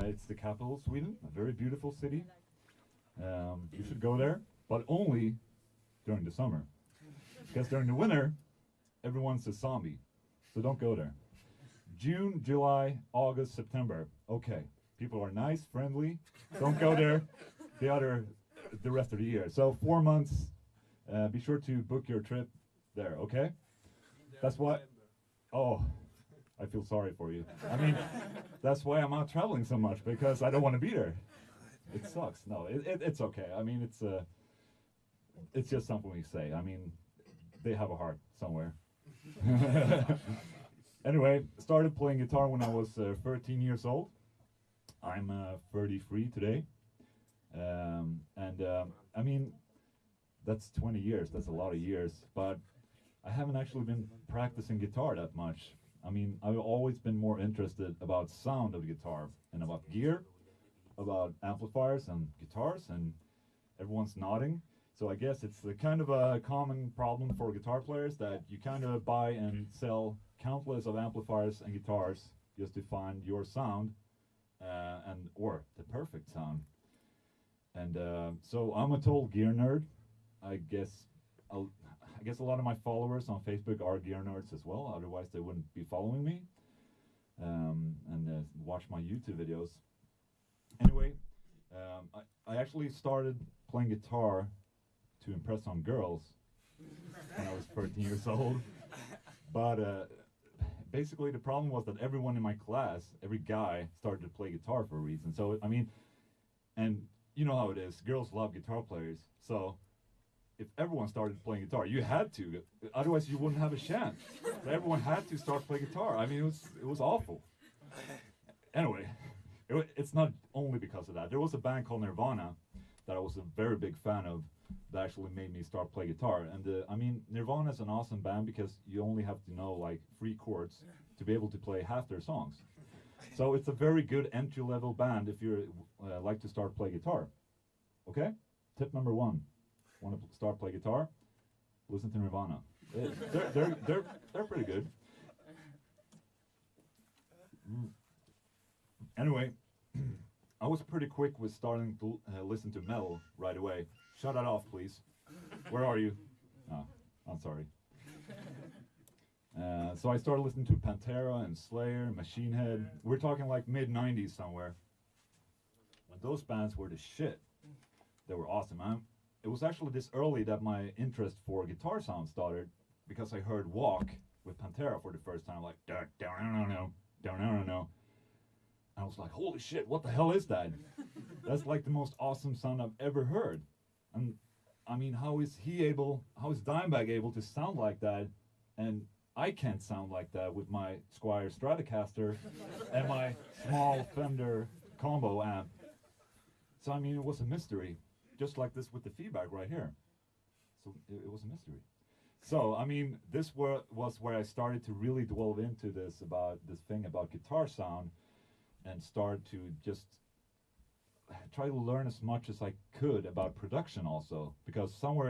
It's the capital of Sweden, a very beautiful city. You should go there, but only during the summer. Because during the winter, everyone's a zombie. So don't go there. June, July, August, September. Okay, people are nice, friendly. Don't go there the rest of the year. So 4 months, be sure to book your trip there, okay? That's why, oh, I feel sorry for you. I mean, that's why I'm out traveling so much, because I don't want to be there. It sucks. No, it's okay. I mean, it's just something we say. I mean, they have a heart somewhere. Anyway, started playing guitar when I was 13 years old. I'm 33 today. I mean, that's 20 years. That's a lot of years. But I haven't actually been practicing guitar that much. I mean, I've always been more interested about sound of guitar and about gear, about amplifiers and guitars, and everyone's nodding. So I guess it's a kind of a common problem for guitar players that you kind of buy and sell countless of amplifiers and guitars just to find your sound or the perfect sound. And so I'm a total gear nerd. I guess a lot of my followers on Facebook are gear nerds as well. Otherwise, they wouldn't be following me and watch my YouTube videos. Anyway, I actually started playing guitar to impress some girls when I was 13 years old. But basically the problem was that everyone in my class, every guy, started to play guitar for a reason. So, I mean, and you know how it is, girls love guitar players. So if everyone started playing guitar, you had to, otherwise you wouldn't have a chance. So everyone had to start playing guitar. I mean, it was awful. Anyway, it's not only because of that. There was a band called Nirvana that I was a very big fan of that actually made me start playing guitar. And I mean, Nirvana is an awesome band because you only have to know like 3 chords to be able to play half their songs. So it's a very good entry-level band if you like to start play guitar. Okay? Tip number 1. Want to start play guitar? Listen to Nirvana. They're pretty good. Anyway, I was pretty quick with starting to listen to metal right away. Shut that off, please. Where are you? Oh, I'm sorry. So I started listening to Pantera and Slayer, Machine Head. We're talking like mid-90s somewhere. When those bands were the shit. They were awesome. It was actually this early that my interest for guitar sound started, because I heard Walk with Pantera for the first time, like down, down. I was like, holy shit, what the hell is that? That's like the most awesome sound I've ever heard. And I mean, how is Dimebag able to sound like that? And I can't sound like that with my Squier Stratocaster and my small Fender combo amp. So I mean, it was a mystery, just like this with the feedback right here. So it was a mystery. So I mean, this was where I started to really delve into this thing about guitar sound, and start to just try to learn as much as I could about production also, because somewhere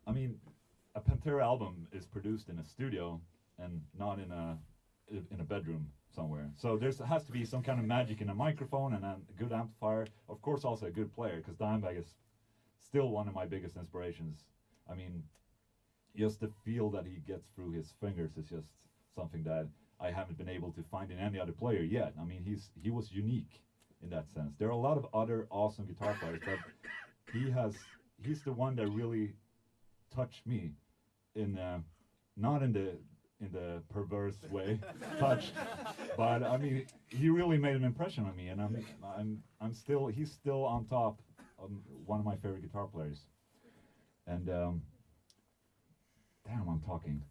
I mean, a Pantera album is produced in a studio and not in a bedroom somewhere. So there has to be some kind of magic in a microphone and a good amplifier. Of course, also a good player, because Dimebag is still one of my biggest inspirations. I mean, just the feel that he gets through his fingers is just something that I haven't been able to find in any other player yet. I mean, he was unique in that sense. There are a lot of other awesome guitar players, but he's the one that really touched me in not in the perverse way, touched, but I mean, he really made an impression on me, and he's still on top of one of my favorite guitar players. And damn, I'm talking.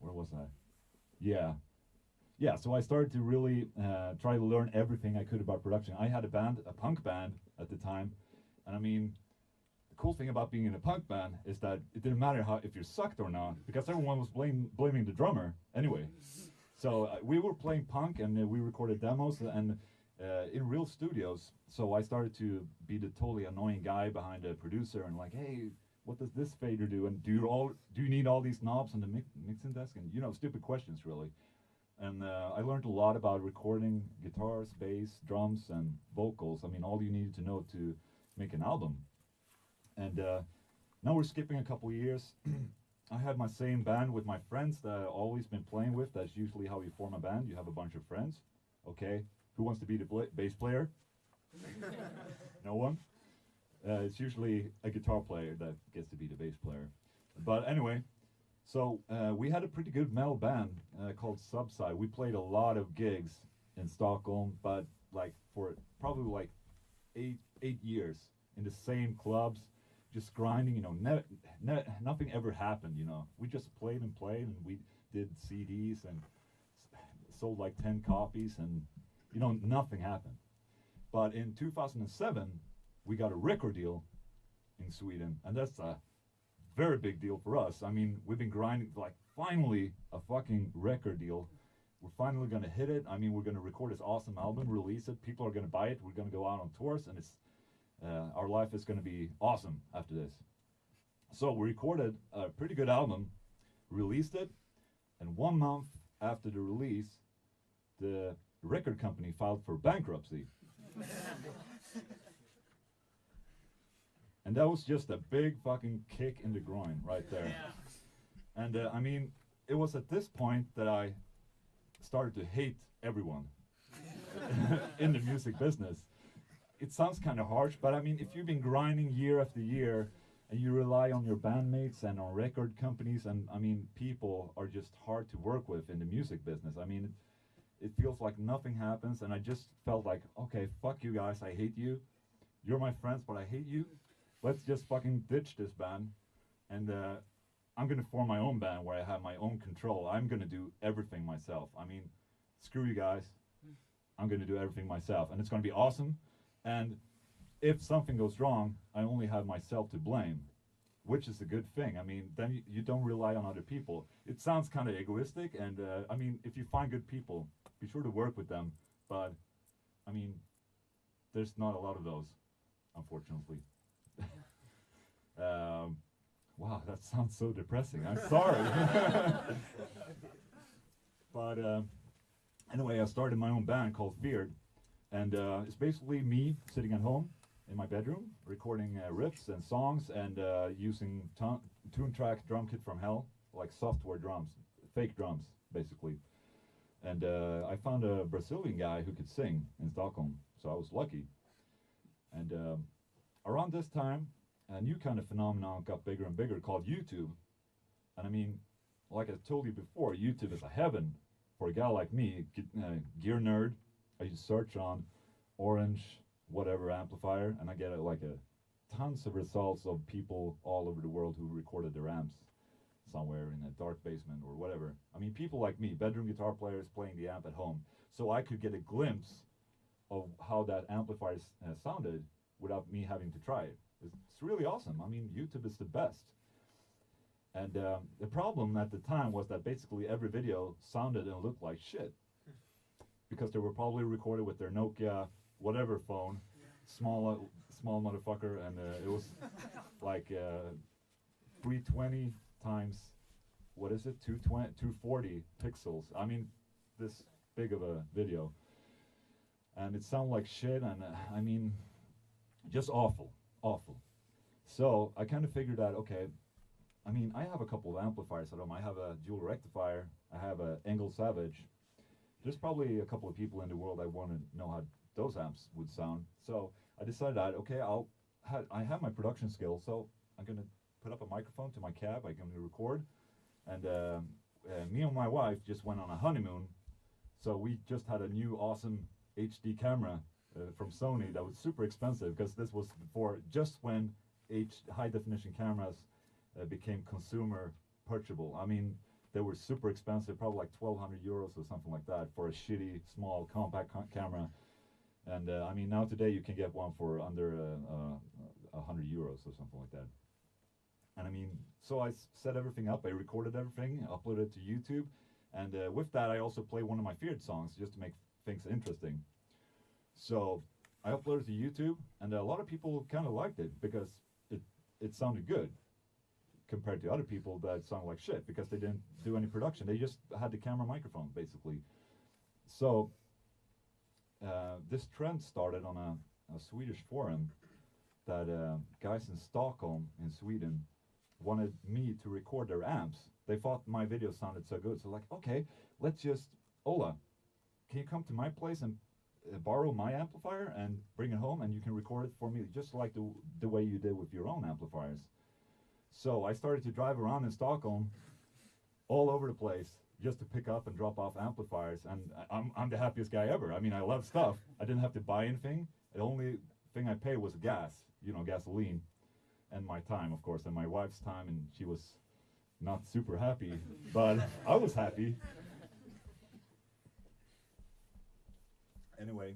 Where was I? Yeah, so I started to really try to learn everything I could about production. I had a punk band at the time, and I mean, the cool thing about being in a punk band is that it didn't matter if you sucked or not, because everyone was blaming the drummer anyway. So we were playing punk, and we recorded demos and in real studios. So I started to be the totally annoying guy behind the producer, and like, hey, what does this fader do? And do you need all these knobs on the mixing desk? And stupid questions really. and I learned a lot about recording guitars, bass, drums, and vocals. I mean, all you needed to know to make an album. And now we're skipping a couple years. I had my same band with my friends that I've always been playing with. That's usually how you form a band. You have a bunch of friends. Okay, who wants to be the bass player? No one? It's usually a guitar player that gets to be the bass player. But anyway, so we had a pretty good metal band called Subside. We played a lot of gigs in Stockholm, but like for probably like eight years in the same clubs, just grinding. You know, nothing ever happened. You know, we just played, and we did CDs and sold like 10 copies, and you know, nothing happened. But in 2007, we got a record deal in Sweden, and that's a very big deal for us. I mean, we've been grinding, like, finally a fucking record deal. We're finally gonna hit it. I mean, we're gonna record this awesome album, release it. People are gonna buy it. We're gonna go out on tours, and it's our life is gonna be awesome after this. So we recorded a pretty good album, released it, and 1 month after the release, the record company filed for bankruptcy. And that was just a big fucking kick in the groin right there. Yeah. And I mean, it was at this point that I started to hate everyone in the music business. It sounds kind of harsh, but I mean, if you've been grinding year after year and you rely on your bandmates and on record companies, and I mean, people are just hard to work with in the music business. I mean, it feels like nothing happens, and I just felt like, okay, fuck you guys, I hate you. You're my friends, but I hate you. Let's just fucking ditch this band, and I'm gonna form my own band where I have my own control. I'm gonna do everything myself. I mean, screw you guys. I'm gonna do everything myself, and it's gonna be awesome. And if something goes wrong, I only have myself to blame, which is a good thing. I mean, then you don't rely on other people. It sounds kind of egoistic, and I mean, if you find good people, be sure to work with them. But I mean, there's not a lot of those, unfortunately. Wow, that sounds so depressing. I'm sorry. But anyway, I started my own band called Feared, and it's basically me sitting at home in my bedroom, recording riffs and songs, and using tune track drum kit from hell, like software drums, fake drums, basically. And I found a Brazilian guy who could sing in Stockholm, so I was lucky. And around this time, a new kind of phenomenon got bigger and bigger called YouTube. And I mean, like I told you before, YouTube is a heaven for a guy like me, gear nerd. I just search on orange whatever amplifier, and I get like tons of results of people all over the world who recorded their amps somewhere in a dark basement or whatever. I mean, people like me, bedroom guitar players playing the amp at home. So I could get a glimpse of how that amplifier sounded without me having to try it. It's really awesome. I mean, YouTube is the best. And the problem at the time was that basically every video sounded and looked like shit, because they were probably recorded with their Nokia whatever phone, small motherfucker, and it was like 320 times, what is it, 240 pixels. I mean, this big of a video, and it sounded like shit, and I mean, just awful. So I kind of figured out, okay, I mean, I have a couple of amplifiers at home. I have a dual rectifier. I have a Engel Savage. There's probably a couple of people in the world I want to know how those amps would sound. So I decided that, okay, I have my production skills, so I'm going to put up a microphone to my cab. I'm going to record. And me and my wife just went on a honeymoon. So we just had a new awesome HD camera from Sony that was super expensive, because this was before, just when high definition cameras became consumer purchasable. I mean, they were super expensive, probably like 1,200 euros or something like that for a shitty, small, compact camera. And I mean, now today you can get one for under 100 euros or something like that. And I mean, so I set everything up, I recorded everything, uploaded it to YouTube, and with that I also play one of my Feared songs just to make things interesting. So I uploaded to YouTube, and a lot of people kind of liked it because it sounded good. compared to other people that sound like shit because they didn't do any production. They just had the camera microphone, basically. So this trend started on a Swedish forum that guys in Stockholm, in Sweden, wanted me to record their amps. They thought my video sounded so good, so like, okay, let's just, Ola, can you come to my place and borrow my amplifier and bring it home, and you can record it for me, just like the way you did with your own amplifiers. So I started to drive around in Stockholm, all over the place, just to pick up and drop off amplifiers, and I'm the happiest guy ever. I mean, I love stuff. I didn't have to buy anything. The only thing I paid was gas, you know, gasoline, and my time, of course, and my wife's time, and she was not super happy, but I was happy. Anyway,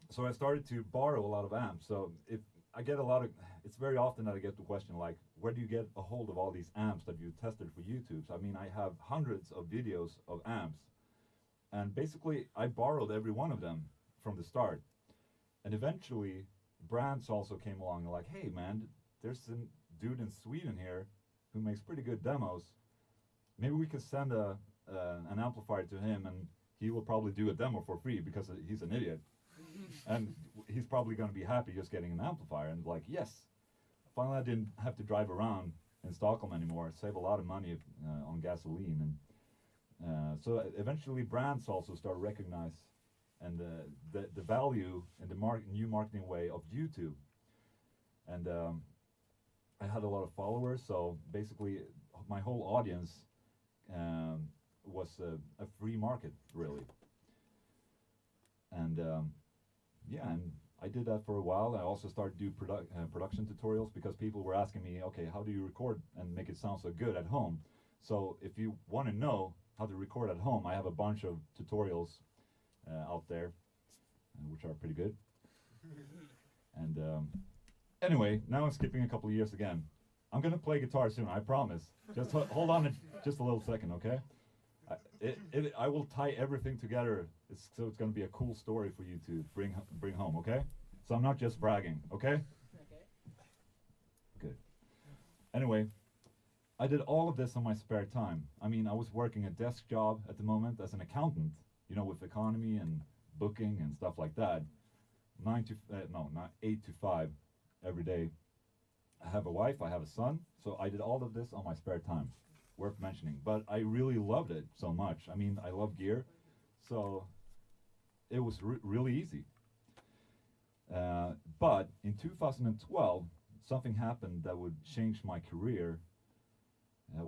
so I started to borrow a lot of amps. So if I get a lot of, it's very often that I get the question like, where do you get a hold of all these amps that you tested for YouTube? So, I mean, I have hundreds of videos of amps, and basically I borrowed every one of them from the start. And eventually brands also came along and like, hey man, there's a dude in Sweden here who makes pretty good demos. Maybe we could send an amplifier to him, and he will probably do a demo for free because he's an idiot. And he's probably going to be happy just getting an amplifier. And like, yes, finally I didn't have to drive around in Stockholm anymore, save a lot of money on gasoline. And so eventually brands also start to recognize and the value in the new marketing way of YouTube. And I had a lot of followers, so basically my whole audience was a free market, really. And yeah, and I did that for a while. I also started to do production tutorials because people were asking me, okay, how do you record and make it sound so good at home? So if you want to know how to record at home, I have a bunch of tutorials out there, which are pretty good. And anyway, now I'm skipping a couple of years again. I'm gonna play guitar soon, I promise. Just hold on just a little second, okay? I will tie everything together, so it's gonna be a cool story for you to bring home, okay? So I'm not just bragging, okay? Okay. Good. Anyway, I did all of this on my spare time. I mean, I was working a desk job at the moment as an accountant, you know, with economy and booking and stuff like that. 8 to 5 every day. I have a wife, I have a son, so I did all of this on my spare time. Worth mentioning, but I really loved it so much. I mean, I love gear, so it was really easy. But in 2012, something happened that would change my career,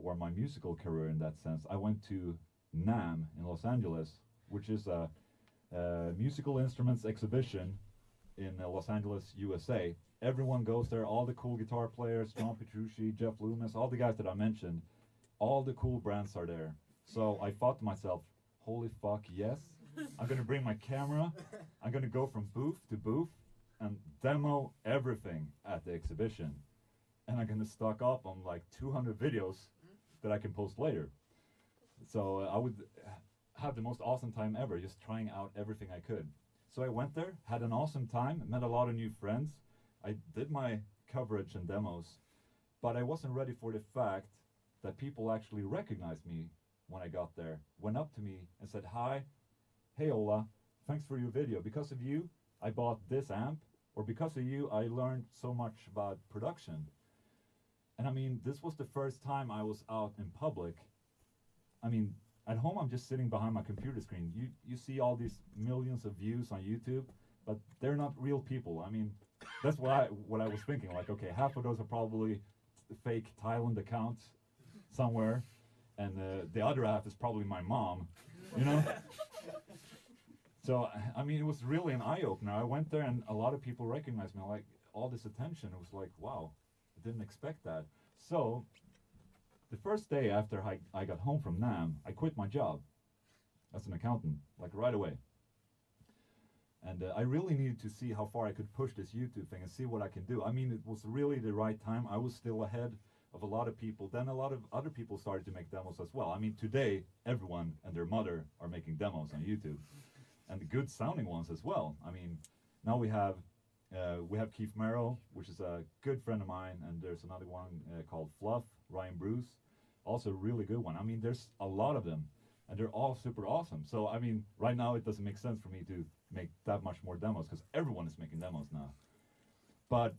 or my musical career in that sense. I went to NAMM in Los Angeles, which is a musical instruments exhibition in Los Angeles, USA. Everyone goes there, all the cool guitar players, John Petrucci, Jeff Loomis, all the guys that I mentioned, all the cool brands are there. So I thought to myself, holy fuck, yes, I'm gonna bring my camera, I'm gonna go from booth to booth and demo everything at the exhibition. And I'm gonna stock up on like 200 videos that I can post later. So I would have the most awesome time ever, just trying out everything I could. So I went there, had an awesome time, met a lot of new friends. I did my coverage and demos, but I wasn't ready for the fact that people actually recognized me when I got there, went up to me and said, hi, hey Ola, thanks for your video. Because of you, I bought this amp, or because of you, I learned so much about production. And I mean, this was the first time I was out in public. I mean, at home I'm just sitting behind my computer screen. You see all these millions of views on YouTube, but they're not real people. I mean, that's what I was thinking. Like, okay, half of those are probably fake Thailand accounts somewhere, and the other half is probably my mom, you know? So, I mean, it was really an eye-opener. I went there and a lot of people recognized me, like, all this attention. It was like, wow, I didn't expect that. So, the first day after I got home from NAMM, I quit my job as an accountant, like right away. And I really needed to see how far I could push this YouTube thing and see what I can do. I mean, it was really the right time. I was still ahead of a lot of people. Then a lot of other people started to make demos as well. I mean, today, everyone and their mother are making demos on YouTube. And the good sounding ones as well. I mean, now we have We have Keith Merrill, which is a good friend of mine, and there's another one called Fluff, Ryan Bruce, also a really good one. I mean, there's a lot of them, and they're all super awesome. So, I mean, right now it doesn't make sense for me to make that much more demos because everyone is making demos now. But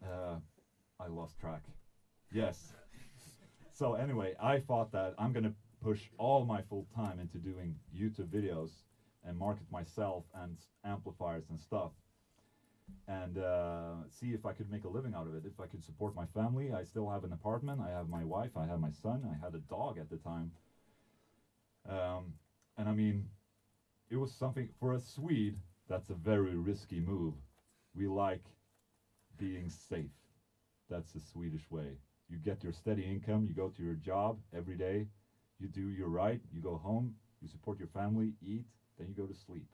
I lost track. Yes. So anyway, I thought that I'm gonna push all my full time into doing YouTube videos and market myself and amplifiers and stuff, and see if I could make a living out of it. If I could support my family. I still have an apartment. I have my wife. I have my son. I had a dog at the time. And I mean, it was something for a Swede. That's a very risky move. We like being safe. That's the Swedish way. You get your steady income. You go to your job every day. You do your right. You go home. You support your family. Eat. Then you go to sleep.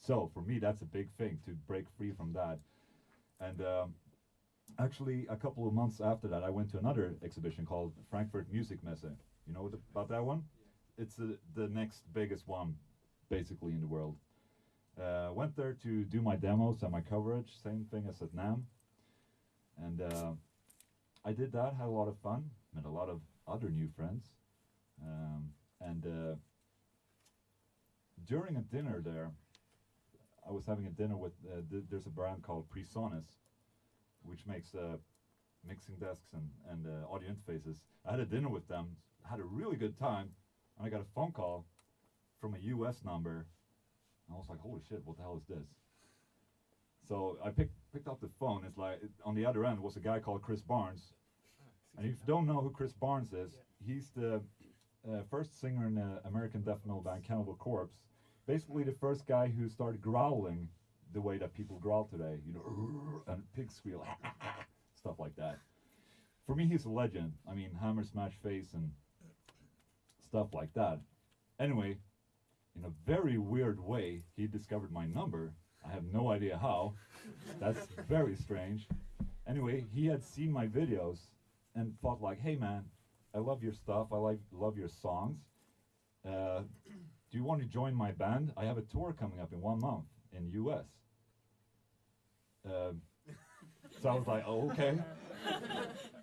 So for me, that's a big thing to break free from that. And actually, a couple of months after that, I went to another exhibition called Frankfurt Music Messe. You know about that one? It's the next biggest one, basically, in the world. Went there to do my demos and my coverage, same thing as at NAMM. And I did that, had a lot of fun, met a lot of other new friends. And during a dinner there, I was having a dinner with, there's a brand called PreSonus, which makes mixing desks and audio interfaces. I had a dinner with them, had a really good time, and I got a phone call from a US number, and I was like, holy shit, what the hell is this? So I picked up the phone. It's like, on the other end was a guy called Chris Barnes. And if you don't know who Chris Barnes is, he's the first singer in the American death metal band Cannibal Corpse. Basically the first guy who started growling the way that people growl today, you know, and pig squeal, stuff like that. For me, he's a legend. I mean, Hammer Smash Face and stuff like that. Anyway, in a very weird way, he discovered my number. I have no idea how. That's very strange. Anyway, he had seen my videos and thought like, hey man, I love your stuff, love your songs. Do you want to join my band? I have a tour coming up in 1 month in US. So I was like, oh, okay.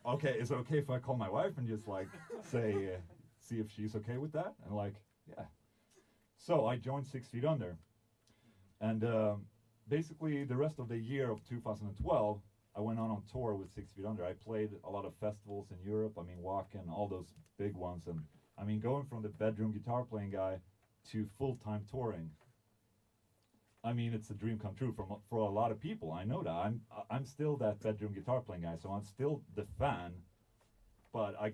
Okay, is it okay if I call my wife and just like say, see if she's okay with that? And like, yeah. So I joined 6 Feet Under. And basically the rest of the year of 2012, I went on tour with 6 Feet Under. I played a lot of festivals in Europe. I mean, Wacken, all those big ones. And I mean, going from the bedroom guitar playing guy to full-time touring. I mean, it's a dream come true for a lot of people. I know that. I'm still that bedroom guitar playing guy, so I'm still the fan. But I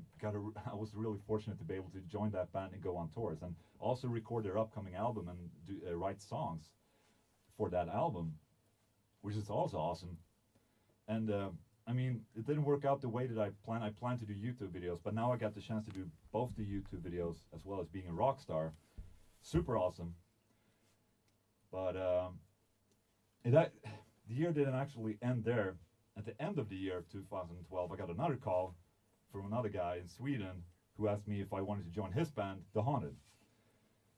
was really fortunate to be able to join that band and go on tours, and also record their upcoming album and do, write songs for that album, which is also awesome. And I mean, it didn't work out the way that I planned. I planned to do YouTube videos, but now I got the chance to do both the YouTube videos as well as being a rock star. Super awesome. But the year didn't actually end there. At the end of the year of 2012, I got another call from another guy in Sweden who asked me if I wanted to join his band, The Haunted.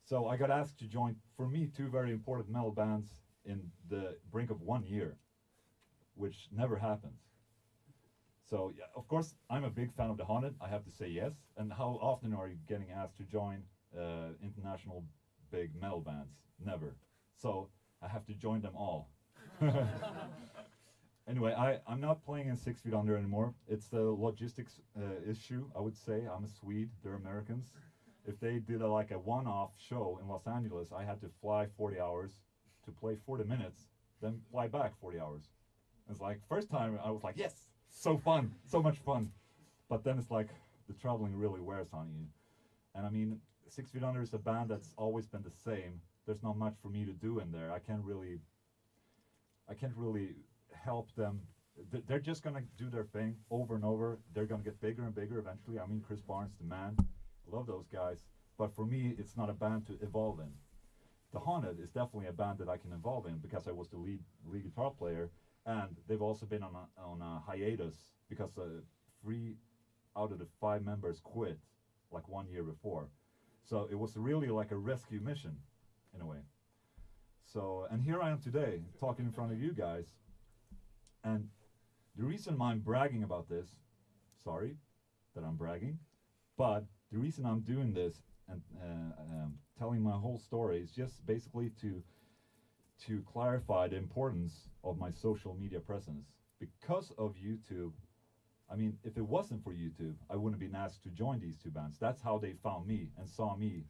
So I got asked to join, for me, 2 very important metal bands in the brink of 1 year, which never happens. So yeah, of course, I'm a big fan of The Haunted. I have to say yes. And how often are you getting asked to join international big metal bands? Never. So I have to join them all. Anyway, I'm not playing in 6 Feet Under anymore. It's the logistics issue, I would say. I'm a Swede, they're Americans. If they did like a one-off show in Los Angeles, I had to fly 40 hours to play 40 minutes, then fly back 40 hours. It's like, first time I was like, yes, so fun, so much fun. But then it's like, the traveling really wears on you. And I mean, 6 Feet Under is a band that's always been the same. There's not much for me to do in there. I can't really help them. They're just gonna do their thing over and over. They're gonna get bigger and bigger eventually. I mean, Chris Barnes, the man, I love those guys. But for me, it's not a band to evolve in. The Haunted is definitely a band that I can evolve in because I was the lead guitar player, and they've also been on a hiatus because 3 out of the 5 members quit like 1 year before. So it was really like a rescue mission in a way. So, and here I am today, talking in front of you guys. And the reason I'm bragging about this, sorry that I'm bragging, but the reason I'm doing this and telling my whole story is just basically to clarify the importance of my social media presence. Because of YouTube, I mean, if it wasn't for YouTube, I wouldn't have been asked to join these two bands. That's how they found me and saw me,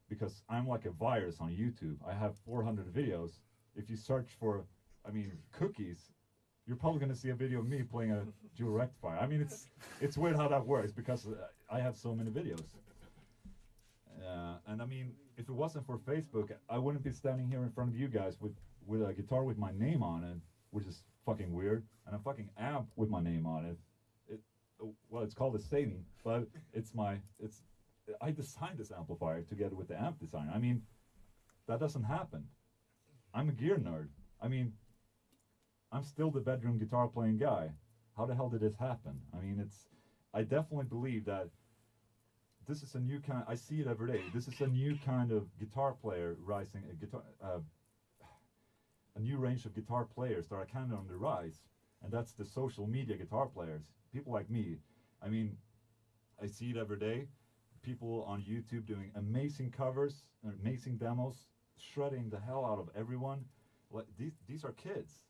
because I'm like a virus on YouTube. I have 400 videos. If you search for, I mean, cookies, you're probably going to see a video of me playing a dual rectifier. I mean, it's weird how that works, because I have so many videos. And I mean, if it wasn't for Facebook, I wouldn't be standing here in front of you guys with a guitar with my name on it, which is fucking weird, and a fucking amp with my name on it. Well, it's called a Satan, but I designed this amplifier together with the amp designer. I mean, that doesn't happen. I'm a gear nerd. I mean, I'm still the bedroom guitar playing guy. How the hell did this happen? I mean, I definitely believe that this is a new kind, I see it every day. This is a new kind of guitar player rising, a new range of guitar players that are kind of on the rise. And that's the social media guitar players. People like me. I mean, I see it every day. People on YouTube doing amazing covers, amazing demos, shredding the hell out of everyone. Like these are kids,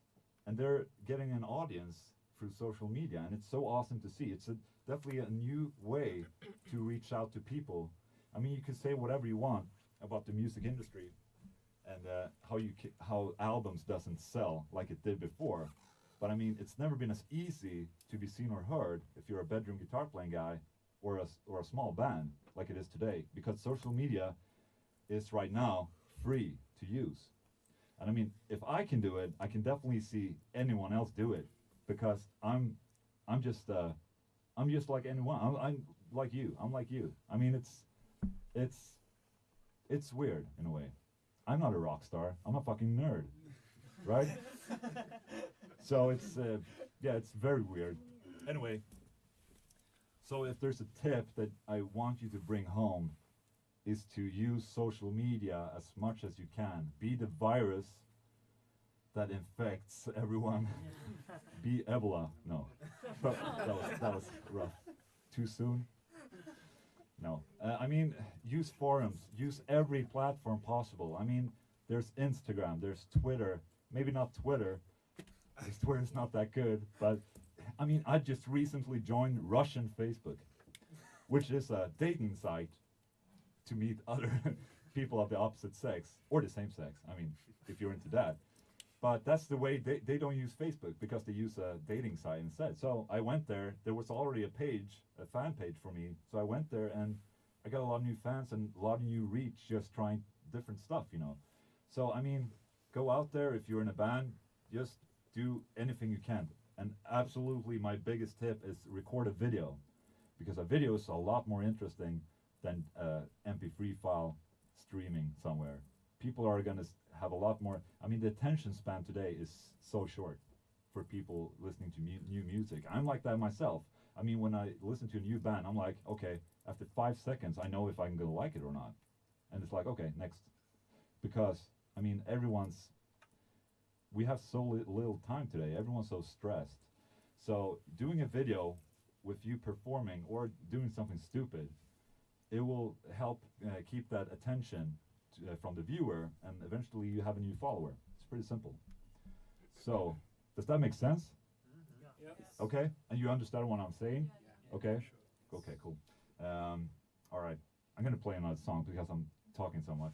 and they're getting an audience through social media, and it's so awesome to see. It's definitely a new way to reach out to people. I mean, you can say whatever you want about the music industry and how albums doesn't sell like it did before. But I mean, it's never been as easy to be seen or heard if you're a bedroom guitar playing guy or a small band like it is today, because social media is right now free to use. And I mean, if I can do it, I can definitely see anyone else do it, because I'm just like anyone. I'm like you. I'm like you. I mean, it's weird in a way. I'm not a rock star. I'm a fucking nerd, right? So it's very weird. Anyway, so if there's a tip that I want you to bring home, is to use social media as much as you can. Be the virus that infects everyone. Be Ebola. No, that was rough. Too soon. No, I mean, use forums. Use every platform possible. I mean, there's Instagram. There's Twitter. Maybe not Twitter, because Twitter's not that good. But I mean, I just recently joined Russian Facebook, which is a dating site to meet other people of the opposite sex or the same sex. I mean, if you're into that. But that's the way they don't use Facebook, because they use a dating site instead. So I went there. There was already a fan page for me. So I went there and I got a lot of new fans and a lot of new reach just trying different stuff, you know. So, I mean, go out there. If you're in a band, just do anything you can. And absolutely my biggest tip is record a video, because a video is a lot more interesting than MP3 file streaming somewhere. People are going to have a lot more. I mean, the attention span today is so short for people listening to new music. I'm like that myself. I mean, when I listen to a new band, I'm like, okay, after 5 seconds, I know if I'm going to like it or not. And it's like, okay, next. Because, I mean, we have so little time today. Everyone's so stressed. So doing a video with you performing or doing something stupid, it will help keep that attention from the viewer, and eventually you have a new follower. It's pretty simple. So, does that make sense? Mm-hmm. Yeah. Yes. Okay, and you understand what I'm saying? Yeah. Okay, Sure. okay, cool. All right, I'm gonna play another song because I'm talking so much.